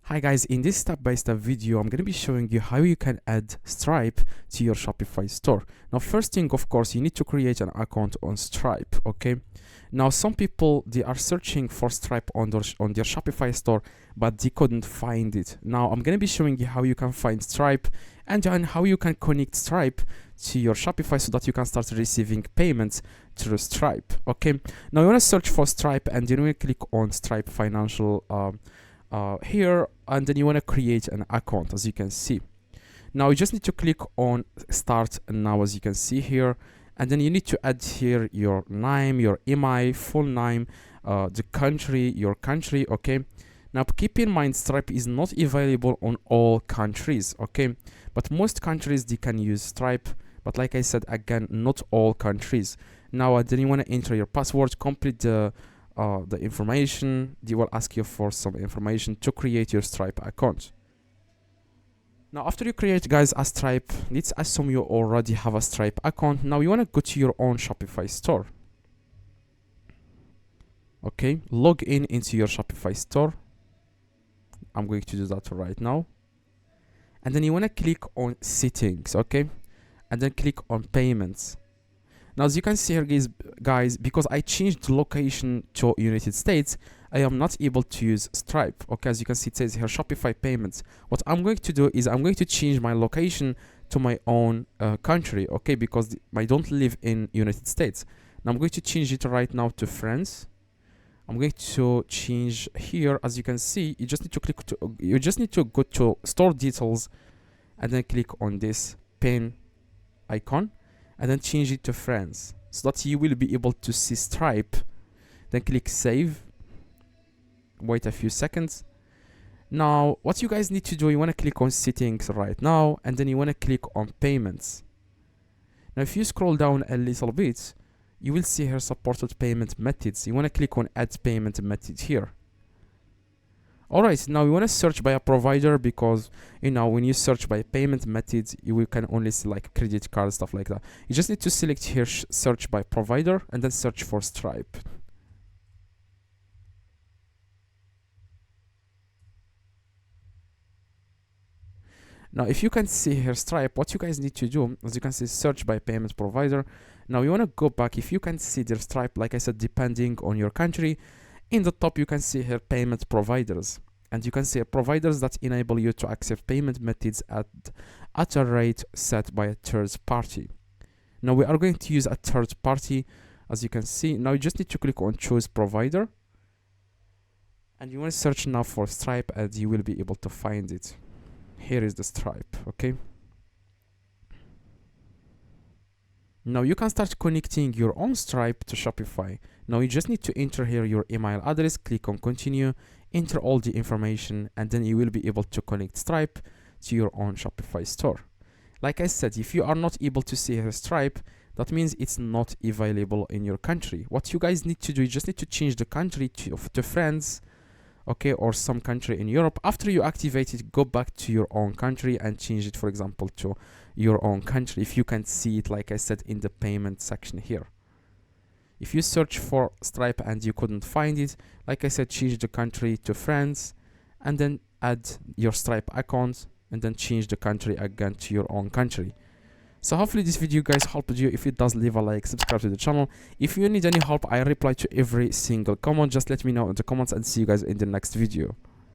Hi guys, in this step-by-step video, I'm going to be showing you how you can add Stripe to your Shopify store. Now, first thing, of course, you need to create an account on Stripe, okay? Now, some people, they are searching for Stripe on their Shopify store, but they couldn't find it. Now, I'm going to be showing you how you can find Stripe and then how you can connect Stripe to your Shopify so that you can start receiving payments through Stripe, okay? Now, you want to search for Stripe and then you click on Stripe Financial here, and then you want to create an account, as you can see. Now you just need to click on start now, as you can see here, and then you need to add here your name, your email, full name, the country, your country, okay? Now keep in mind, Stripe is not available on all countries, okay? But most countries, they can use Stripe, but like I said, again, not all countries. Now then you want to enter your password, complete the information. They will ask you for some information to create your Stripe account. Now after you create, guys, a Stripe, let's assume you already have a Stripe account. Now you want to go to your own Shopify store, okay? Log in into your Shopify store. I'm going to do that right now, and then you want to click on settings, okay? And then click on payments. Now, as you can see here, guys, because I changed the location to United States, I am not able to use Stripe. Okay, as you can see, it says here Shopify payments. What I'm going to do is I'm going to change my location to my own country, okay, because I don't live in United States. Now, I'm going to change it right now to France. I'm going to change here, as you can see, you just need to go to store details and then click on this pen icon, and then change it to France so that you will be able to see Stripe. Then click save. Wait a few seconds. Now what you guys need to do, you want to click on settings right now, and then you want to click on payments. Now if you scroll down a little bit, you will see here supported payment methods. You want to click on add payment method here. Alright, now you want to search by a provider, because you know when you search by payment methods, you can only see like credit card, stuff like that. You just need to select here search by provider and then search for Stripe. Now if you can see here Stripe, what you guys need to do, as you can see, search by payment provider. Now you want to go back. If you can see their Stripe, like I said, depending on your country, in the top you can see here payment providers, and you can see providers that enable you to accept payment methods at a rate set by a third party. Now we are going to use a third party, as you can see. Now you just need to click on choose provider, and you want to search now for Stripe, and you will be able to find it. Here is the Stripe, okay? Now you can start connecting your own Stripe to Shopify. Now you just need to enter here your email address, click on continue, enter all the information, and then you will be able to connect Stripe to your own Shopify store. Like I said, if you are not able to see here Stripe, that means it's not available in your country. What you guys need to do, you just need to change the country to France, okay, or some country in Europe. After you activate it, go back to your own country and change it, for example, to your own country. If you can see it, like I said, in the payment section here. If you search for Stripe and you couldn't find it, like I said, change the country to France and then add your Stripe account and then change the country again to your own country. So hopefully this video, guys, helped you. If it does, leave a like, subscribe to the channel. If you need any help, I reply to every single comment. Just let me know in the comments, and see you guys in the next video.